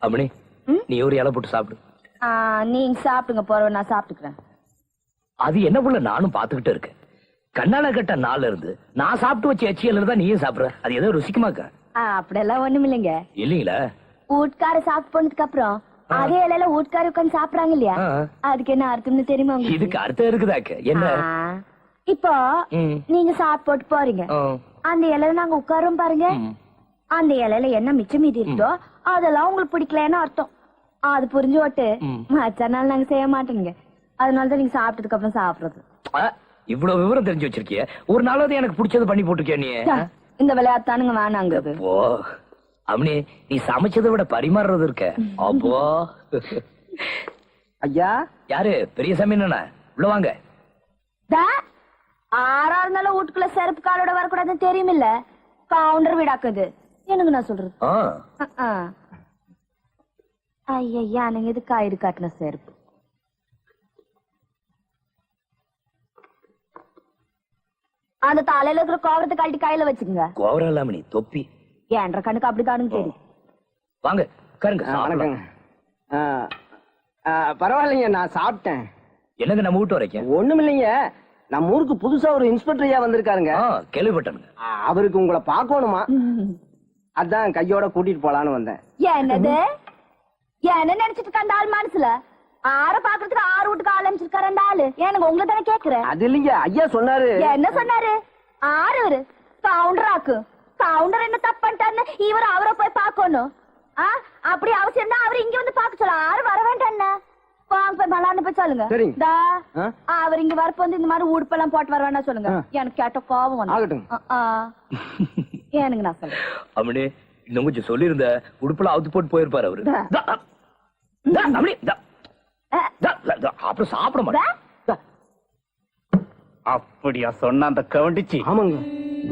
அம்மணி நீ ஒரு இலை போட்டு சாப்பிடு. நீங்க சாப்பிடுங்க, போறவ நான் சாப்பிட்டுக்கிறேன். அது என்ன புள்ள நானும் பாத்துக்கிட்டு இருக்கேன். கண்ணால கட்ட நாள்ல இருந்து நான் சாப்பிட்டு வச்ச எச்சியல தான் நீயும் சாப்பிடுற. அது ஏதோ ருசிக்குமாக்கா? அப்படியெல்லாம் ஒண்ணும் இல்லைங்க. இல்லீங்களா? வீட்டுக்கார சாப்பிட்டு போனதுக்கு அப்புறம் அதே இலையில வீட்டுக்கார உட்காந்து சாப்பிடுறாங்க இல்லையா, அதுக்கு என்ன அர்த்தம்னு தெரியுமா? இதுக்கு அர்த்தம் இருக்குதாக்க என்ன? இப்போ நீங்க சாப்பிட்டு போட்டு போறீங்க, அந்த இலையில நாங்க உட்காரோம் பாருங்க, அந்த இலையில என்ன மிச்சம் மீதி இருக்கோ அதெல்லாம் உங்களுக்கு பிடிக்கலன்னு அர்த்தம். அது புரிஞ்சு ஓட்டு மச்ச நாள் நாங்க செய்ய மாட்டோங்க. அதனாலதான் நீங்க சாப்பிட்டதுக்கு அப்புறம் சாப்பிடுறது. இவ்வளவு விவரம் தெரிஞ்சு வச்சிருக்கிய. ஒரு நாளாவது எனக்கு பிடிச்சது பண்ணி போட்டுருக்கிய நீ. இந்த விளையாட்டானுங்க வேணாங்க. ஓ அம்மனி, நீ சமைச்சதை விட பரிமாறுறது இருக்க. அப்போ ஐயா யாரு பெரிய சமையனா? உள்ள வாங்க. ஆறா இருந்தாலும் வீட்டுக்குள்ள செருப்பு காலோட வரக்கூடாதுன்னு தெரியுமில்ல. கவுண்டர் வீடாக்குது எனக்கு நான் சொல்றது. ஐயா நீங்க இது கயிறு காட்டின செருப்பு. அந்த தலையில இருக்கிற கோவரத்தை கழட்டி கையில வச்சுக்கோங்க. கோவரம் இல்லாம நீ தொப்பி ஏன்ற கண்ணுக்கு அப்படித்தானுங்க தெரியும். வாங்க கருங்க. பரவாயில்லைங்க, நான் சாப்பிட்டேன். என்னங்க நம்ம வீட்டு வரைக்கும்? ஒண்ணும் இல்லைங்க, நம்ம ஊருக்கு புதுசா ஒரு இன்ஸ்பெக்டர் ஐயா வந்திருக்காருங்க. கேள்விப்பட்டேங்க. அவருக்கு உங்களை பார்க்கணுமா, அதான் கையோட கூட்டிட்டு போலான்னு வந்தேன். என்னது என்ன நினைச்சிட்டு இருக்க அந்த ஆள் மனசுல? ஆற பாக்குறதுக்கு 6 வீட்டுக்கு ஆள் அமைச்சிருக்காரு அந்த ஆளு. எனக்கு உங்களை தானே கேக்குறேன். அது இல்லைங்க, ஐயா சொன்னாரு. என்ன சொன்னாரு? ஆறு கவுண்டர் ஆக்கு. கவுண்டர் என்ன தப்பு பண்ணிட்டாருன்னு இவர் அவரை போய் பாக்கணும். அப்படி அவசியம் தான் அவர் இங்க வந்து பாக்க சொல்ல. ஆறு வர வேண்டாம். வாங்க போய் மலான்னு போய் சொல்லுங்க. அவர் இங்க வரப்ப வந்து இந்த மாதிரி உடுப்பெல்லாம் போட்டு வர வேண்டாம் சொல்லுங்க. எனக்கு கேட்ட கோபம் வந்து எனக்கு நான் சொல்றேன். அப்படி இன்னும் கொஞ்சம் சொல்லிருந்த உடுப்பெல்லாம் அவுத்து போட்டு போயிருப்பாரு அவரு. அப்புறம் சாப்பிட மாட்டேன். அப்படியா சொன்ன அந்த கவுண்டிச்சி? ஆமாங்க,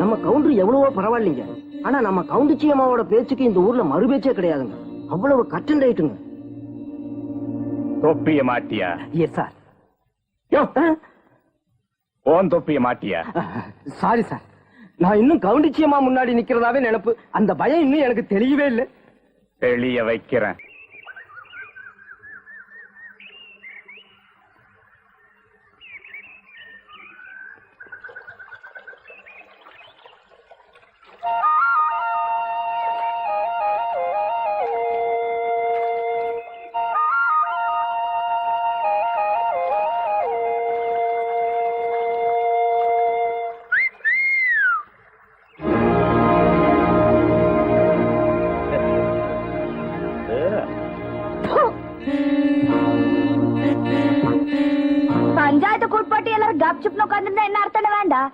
நம்ம கவுண்டர் எவ்வளவோ பரவாயில்லைங்க. ஆனா நம்ம கவுண்டிச்சி அம்மாவோட பேச்சுக்கு இந்த ஊர்ல மறு பேச்சே கிடையாதுங்க. அவ்வளவு கட்டன் ரைட்டுங்க. தொப்பிய மாட்டியா? Yes sir. ஓன் தொப்பிய மாட்டியா? சாரி சார், நான் இன்னும் கவுண்டிச்சி அம்மா முன்னாடி நிக்கிறதாவே நினைப்பு. அந்த பயம் இன்னும் எனக்கு தெரியவே இல்லை. தெளிய வைக்கிறேன். பஞ்சாயத்து கூட்பாட்டி எல்லாரும் கப் சுப்னு உட்கார்ந்து என்ன அர்த்தம் வேண்டாம்.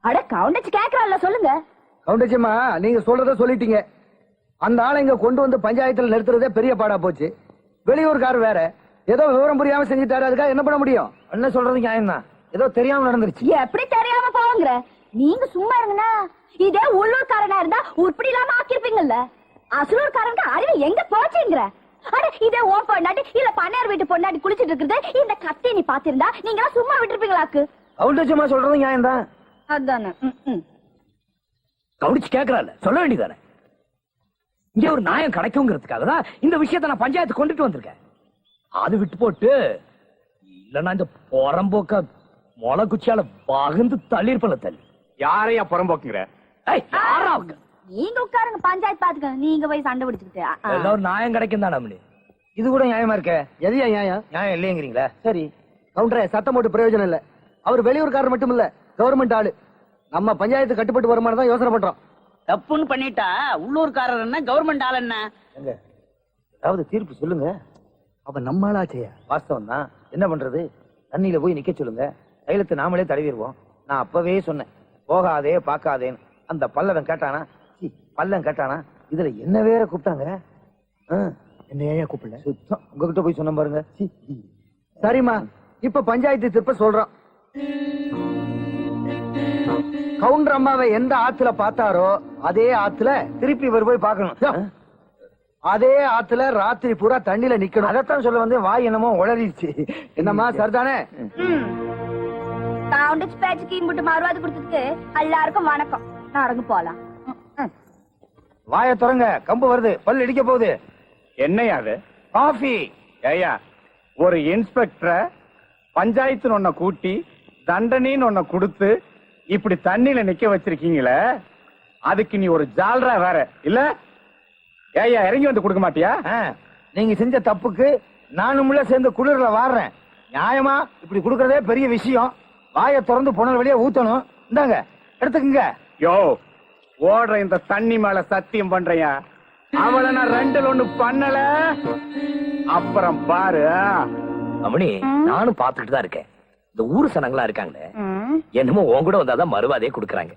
அட கவுண்டச்சி கேக்குறாள்ல, சொல்லுங்க. கவுண்டச்சிமா, நீங்க சொல்றத சொல்லிட்டீங்க. அந்த ஆளை இங்க கொண்டு வந்து பஞ்சாயத்துல நிறுத்துறதே பெரிய பாடா போச்சு. வெளியூர்காரர் வேற ஏதோ விவரம் புரியாம செஞ்சுட்டாரு. அதுக்காக என்ன பண்ண முடியும்? என்ன சொல்றது நியாயம் தான். ஏதோ தெரியாம நடந்துருச்சு. எப்படி தெரியாம போங்கிற? நீங்க சும்மா இருங்கண்ணா. இதே உள்ளூர்காரனா இருந்தா உருப்படி இல்லாம ஆக்கிருப்பீங்கல்ல. அசலூர்காரனுக்கு அறிவு எங்க போச்சுங்கிற? அட இதே ஓம் பொண்டாட்டி இல்ல பண்ணையார் வீட்டு பொண்டாட்டி குளிச்சிட்டு இருக்குது இந்த கத்தி நீ பாத்திருந்தா நீங்க சும்மா விட்டுருப்பீங்களாக்கு? கவுண்டச்சிமா சொல்றது நியாயம் தான். அதானே கவுனிச்சு கேக்குறாள், சொல்ல வேண்டியதானே. இங்க ஒரு நியாயம் கிடைக்குங்கிறதுக்காக தான் இந்த விஷயத்த நான் பஞ்சாயத்து கொண்டுட்டு வந்திருக்கேன். அது விட்டு போட்டு இல்லன்னா இந்த புறம்போக்க மொளை குச்சியால பகுந்து தள்ளிருப்பல தள்ளி. யாரையா புறம்போக்குங்கிற? நீங்க உட்காருங்க, பஞ்சாயத்து பாத்துக்க. நீங்க போய் சண்டை பிடிச்சுக்கிட்டு எல்லாம் ஒரு நியாயம் கிடைக்கும் தானே. இது கூட நியாயமா இருக்க? எதையா நியாயம்? நியாயம் இல்லையங்கிறீங்களா? சரி கவுண்டரே, சட்டம் போட்டு பிரயோஜனம் இல்ல. அவர் வெளியூர்காரர் மட்டும் இல்ல, கவர்மெண்ட் ஆளு. நம்ம பஞ்சாயத்து கட்டுப்பட்டு வருமானம் தான் யோசனை பண்றோம். தப்புன்னு பண்ணிட்டா உள்ளூர்காரர் என்ன கவர்மெண்ட் ஆள் என்ன? அதாவது தீர்ப்பு சொல்லுங்க. அப்ப நம்ம ஆளாச்சையா? வாஸ்தவம் தான். என்ன பண்றது? தண்ணியில போய் நிக்க சொல்லுங்க, தைலத்தை நாமளே தடவிடுவோம். நான் அப்பவே சொன்னேன், போகாதே பாக்காதேன்னு. அந்த பல்லவன் கேட்டானா? பல்லன் கேட்டானா? இதுல என்ன வேற கூப்பிட்டாங்க. என்ன ஏன் கூப்பிடல? சுத்தம் உங்ககிட்ட போய் சொன்ன பாருங்க. சரிம்மா, இப்ப பஞ்சாயத்து திருப்ப சொல்றோம். கவுண்டர் அம்மாவை எந்த ஆத்துல பார்த்தாரோ அதே ஆத்துல திருப்பி இவர் போய் பார்க்கணும். அதே ஆத்துல ராத்திரி பூரா தண்ணியில நிக்கணும். அதைத்தான் சொல்ல வந்து வாய் என்னமோ உளறிடுச்சு. என்னம்மா சரிதானே? கவுண்டச்சி பேச்சுக்கு இம்புட்டு மறுவாது கொடுத்ததுக்கு எல்லாருக்கும் வணக்கம். நடந்து போலாம். வாய தொடங்க, கம்பு வருது, பல் இடிக்க போகுது. என்னையா அது? காஃபி. ஏய்யா, ஒரு இன்ஸ்பெக்டரை பஞ்சாயத்துன்னு ஒன்ன கூட்டி தண்டனைன்னு ஒன்ன கொடுத்து இப்படி தண்ணியில நிக்க வச்சிருக்கீங்களே, அதுக்கு நீ ஒரு ஜால்ரா வேற இல்ல? ஏய்யா, இறங்கி வந்து கொடுக்க மாட்டியா? நீங்க செஞ்ச தப்புக்கு நானும் சேர்ந்து குளிர்ல வாடுறேன். நியாயமா இப்படி கொடுக்கறதே பெரிய விஷயம். வாயை திறந்து புனல் வழியா ஊத்தணும். இந்தாங்க எடுத்துக்குங்க. யோ, ஓடுற இந்த தண்ணி மேல சத்தியம் பண்றையா, அவளை நான் ரெண்டுல ஒண்ணு பண்ணல, அப்புறம் பாரு. அம்மணி, நானும் பாத்துக்கிட்டு தான் இருக்கேன். இந்த ஊரு சனங்களா இருக்காங்களே, என்னமோ உன் கூட வந்தாதான் மறுவாதையே கொடுக்கறாங்க.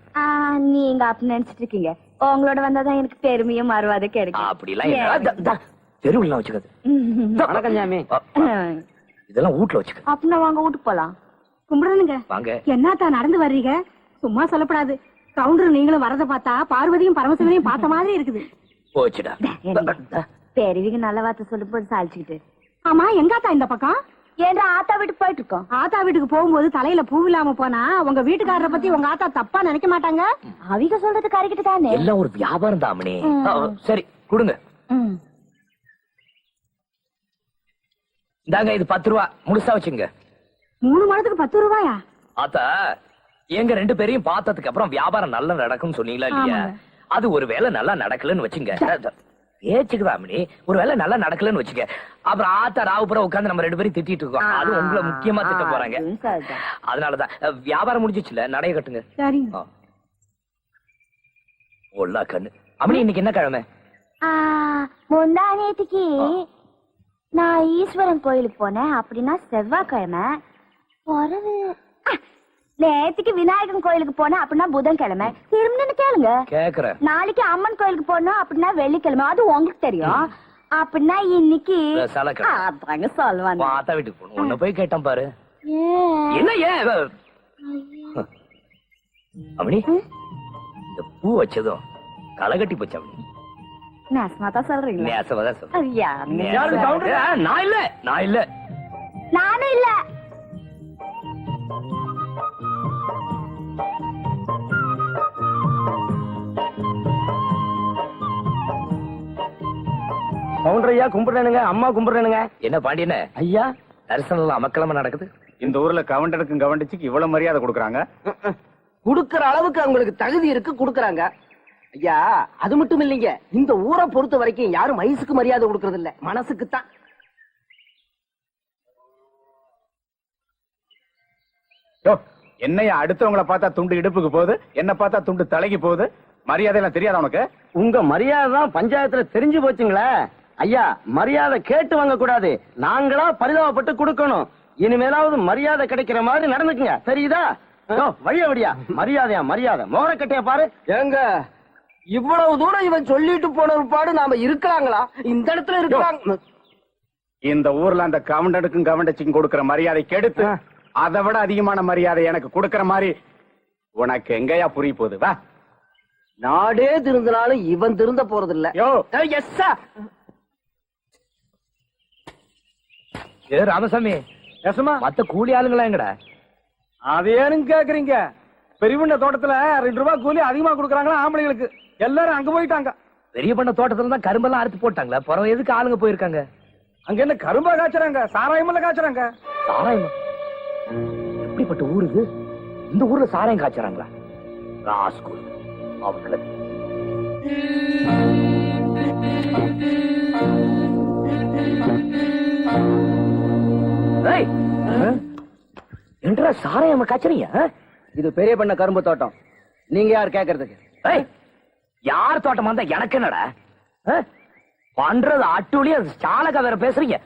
நீங்க அப்படி நினைச்சிட்டு இருக்கீங்க. உங்களோட வந்தாதான் எனக்கு பெருமையும் மறுவாதை கிடைக்கும். அப்படிலாம் தெருவுல வச்சுக்கிறது. வணக்கம் சாமி. இதெல்லாம் வீட்டுல வச்சுக்க. அப்படின்னா வாங்க வீட்டுக்கு போலாம். கும்பிடுறேனுங்க. வாங்க. என்னத்தா நடந்து வர்றீங்க? சும்மா சொல்லப்படாது. கவுண்டர் நீங்களும் வரத பார்த்தா பார்வதியும் பரமசிவனையும் பார்த்த மாதிரி இருக்குது. போச்சுடா. பெரியவிங்க நல்ல வார்த்தை சொல்லி போட்டு சாதிச்சுக்கிட்டு. ஆமா, எங்காத்தா இந்த பக்கம்? ஏன்டா ஆத்தா வீட்டுக்கு போயிட்டு இருக்கோம். ஆத்தா வீட்டுக்கு போகும்போது தலையில பூ இல்லாம போனா உங்க வீட்டுக்காரரை பத்தி உங்க ஆத்தா தப்பா நினைக்க மாட்டாங்க? அவிக சொல்றது கறிக்கிட்டு தானே. எல்லாம் ஒரு வியாபாரம் தான் அம்மணி. சரி கொடுங்க. இந்தாங்க, இது 10 ரூபா முழுசா வச்சுங்க. 3 மடத்துக்கு 10 ரூபாயா? ஆத்தா, எங்க 2 பேரையும் பார்த்ததுக்கு அப்புறம் வியாபாரம் நல்லா நடக்கும் சொன்னீங்களா இல்லையா? அது ஒரு வேலை நல்லா நடக்கலன்னு வச்சுங்க. ஏச்சுக்குதா அம்மணி, ஒரு வேலை நல்லா நடக்கலன்னு வச்சுக்க, அப்புறம் ஆத்தா ராவுபுரம் உட்கார்ந்து நம்ம 2 பேரும் திட்டிட்டு இருக்கோம். அது உங்களை முக்கியமா திட்ட போறாங்க. அதனாலதான் வியாபாரம் முடிஞ்சிச்சுல, நடைய கட்டுங்க. சரி. ஒல்லா கண்ணு. அம்மணி, இன்னைக்கு என்ன கிழமை? முந்தா நேத்துக்கு நான் ஈஸ்வரன் கோயிலுக்கு போனேன். அப்படின்னா செவ்வாய்க்கிழமை. நேத்துக்கு விநாயகன் கோயிலுக்கு போனேன். அப்படின்னா புதன்கிழமை. திரும்ப கேளுங்க. கேக்குறேன். நாளைக்கு அம்மன் கோயிலுக்கு போனோம். அப்படின்னா வெள்ளிக்கிழமை. அது உங்களுக்கு தெரியும். அப்படின்னா இன்னைக்கு அதாங்க சொல்லுவாங்க. ஆத்தா வீட்டுக்கு போகணும். உன்ன போய் கேட்டேன் பாரு. என்ன அம்மணி, இந்த பூ வச்சதும் களை கட்டி போச்சு அம்மணி. நேசமாதான் சொல்றீங்களா? நேசமாதான் சொல்றேன். நான் இல்ல. நானும் இல்ல. கவுண்டரையா கும்பிடுறேனுங்க. அம்மா கும்பிடுறேனுங்க. என்ன பாண்டியன ஐயா, தரிசனம் அமக்கிழமை நடக்குது. இந்த ஊர்ல கவுண்டனுக்கும் கவண்டிச்சுக்கு இவ்வளவு மரியாதை கொடுக்கறாங்க. குடுக்கற அளவுக்கு அவங்களுக்கு தகுதி இருக்கு, குடுக்கறாங்க. ஐயா, அது மட்டும் இல்லைங்க, இந்த ஊரை பொறுத்த வரைக்கும் யாரும் வயசுக்கு மரியாதை கொடுக்கறது இல்ல, மனசுக்கு தான். என்னையா, அடுத்தவங்களை பார்த்தா துண்டு இடுப்புக்கு போகுது, என்ன பார்த்தா துண்டு தலைக்கு போகுது. மரியாதை எல்லாம் தெரியாத உனக்கு? உங்க மரியாதை தான் பஞ்சாயத்துல தெரிஞ்சு போச்சுங்களே. ஐயா, மரியாதை கேட்டு வாங்க கூடாது, நாங்களா பரிதாபப்பட்டு கொடுக்கணும். இனிமேலாவது மரியாதை கிடைக்கிற மாதிரி நடந்துக்குங்க, தெரியுதா? வழிய வழியா மரியாதையா மரியாதை. மோரக்கட்டைய பாரு. ஏங்க, இவ்வளவு தூரம் இவன் சொல்லிட்டு போன பாடு நாம இருக்கலாங்களா? இந்த இடத்துல இருக்காங்க. இந்த ஊர்ல அந்த கவுண்டனுக்கும் கவண்டச்சிக்கும் கொடுக்கிற மரியாதை கெடுத்து அதை விட அதிகமான மரியாதை எனக்கு கொடுக்கிற மாதிரி உனக்கு எங்கயா புரிய போகுது? வா. நாடே திருந்தினாலும் இவன் திருந்த போறது இல்ல. ராமசாமி, மத்த கூலி ஆளுங்களா எங்கடா? அது ஏன்னு கேக்குறீங்க? பெரியவண்ண தோட்டத்துல 2 ரூபாய் கூலி அதிகமா கொடுக்கறாங்களா ஆம்பளைங்களுக்கு? எல்லாரும் அங்க போயிட்டாங்க. பெரிய பண்ண தோட்டத்துல தான் கரும்பெல்லாம் அறுத்து போட்டாங்களா? பிறகு எதுக்கு ஆளுங்க போயிருக்காங்க? அங்க என்ன கரும்பா காய்ச்சறாங்க, சாராயமெல்லாம் காய்ச்சறாங்க. சாராயம்? எப்படிப்பட்ட ஊரு இது? இந்த ஊர்ல சாராயம் காய்ச்சறாங்களா? ராஸ்கூல் அவங்கள. என்ற சாராயம் காய்ச்சறீங்க? இது பெரிய பண்ண கரும்பு தோட்டம், நீங்க யார் கேக்குறதுக்கு? யார் தோட்டமா இருந்தா எனக்கு என்னடா? பண்றது அட்டுலி, சாலக வேற பேசுறீங்க.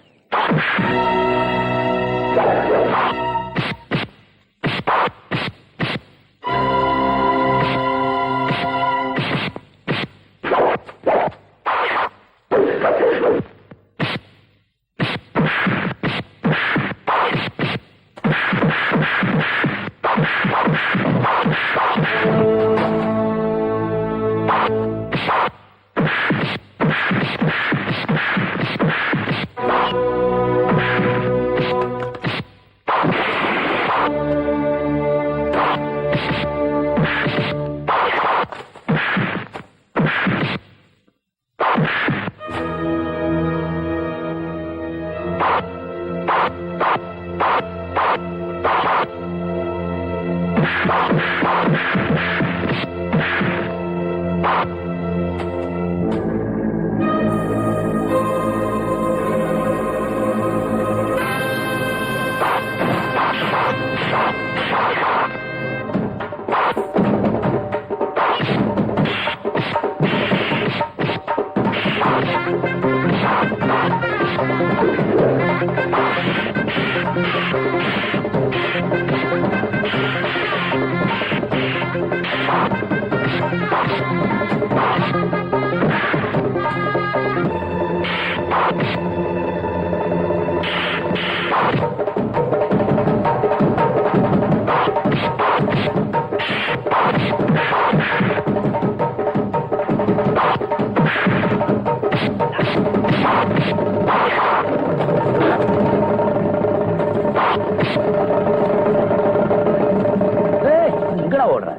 ஏய், எங்கடா ஓடுற?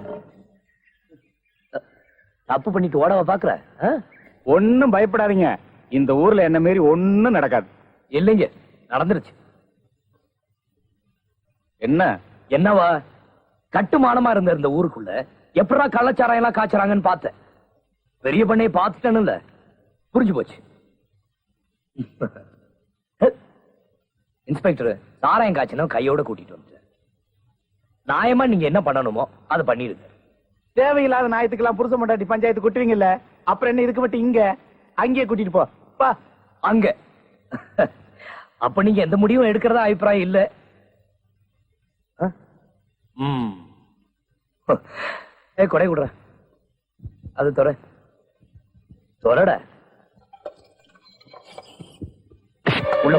தப்பு பண்ணிட்டு ஓடவா பாக்குற? ஆ? ஒண்ணும் பயப்படாதீங்க, இந்த ஊர்ல என்ன மாரி ஒண்ணும் நடக்காது. இல்லைங்க, நடந்துருச்சு. என்ன என்னவா? கட்டுமானமா இருந்த இந்த ஊருக்குள்ள எப்படா கள்ளச்சாராயம் எல்லாம் காய்ச்சறாங்கன்னு பார்த்தேன். பெரிய பண்ணையை பார்த்துட்டேன்னு புரிஞ்சு போச்சு. இன்ஸ்பெக்டர், சாராயம் காய்ச்சனும் கையோட கூட்டிட்டு வந்துட்டேன். நியாயமா நீங்க என்ன பண்ணணுமோ அதை பண்ணிருங்க. தேவையில்லாத நாயத்துக்கெல்லாம் புருஷ மண்டாட்டி பஞ்சாயத்து கூட்டுவீங்கல்ல, அப்புறம் என்ன இதுக்கு மட்டும் இங்க அங்கேயே கூட்டிட்டு போ. அங்க அப்ப நீங்க எந்த முடிவும் எடுக்கிறதா அபிப்பிராயம் இல்ல? கொடை விடுற, அது தொரட உள்ள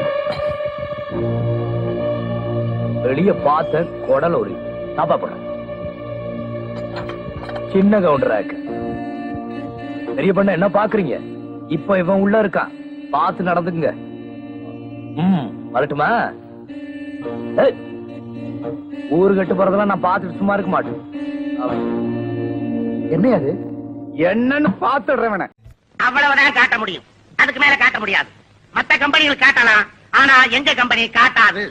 வெளிய பார்த்த குடல் ஒரு தாப்பா போட சின்ன கவுண்டராக்க. பெரிய பண்ண என்ன பாக்குறீங்க? இப்ப இவன் உள்ள இருக்கான், பார்த்து நடந்துக்குங்க. வரட்டுமா? ஊரு கட்டு போறதெல்லாம் நான் பார்த்துட்டு சும்மா இருக்க மாட்டேன். என்ன அது? என்னன்னு பாத்துடுறவன அவ்வளவுதான் காட்ட முடியும், அதுக்கு மேல காட்ட முடியாது. மத்த கம்பெனிகள் காட்டலாம், ஆனா எங்க கம்பெனி காட்டாது.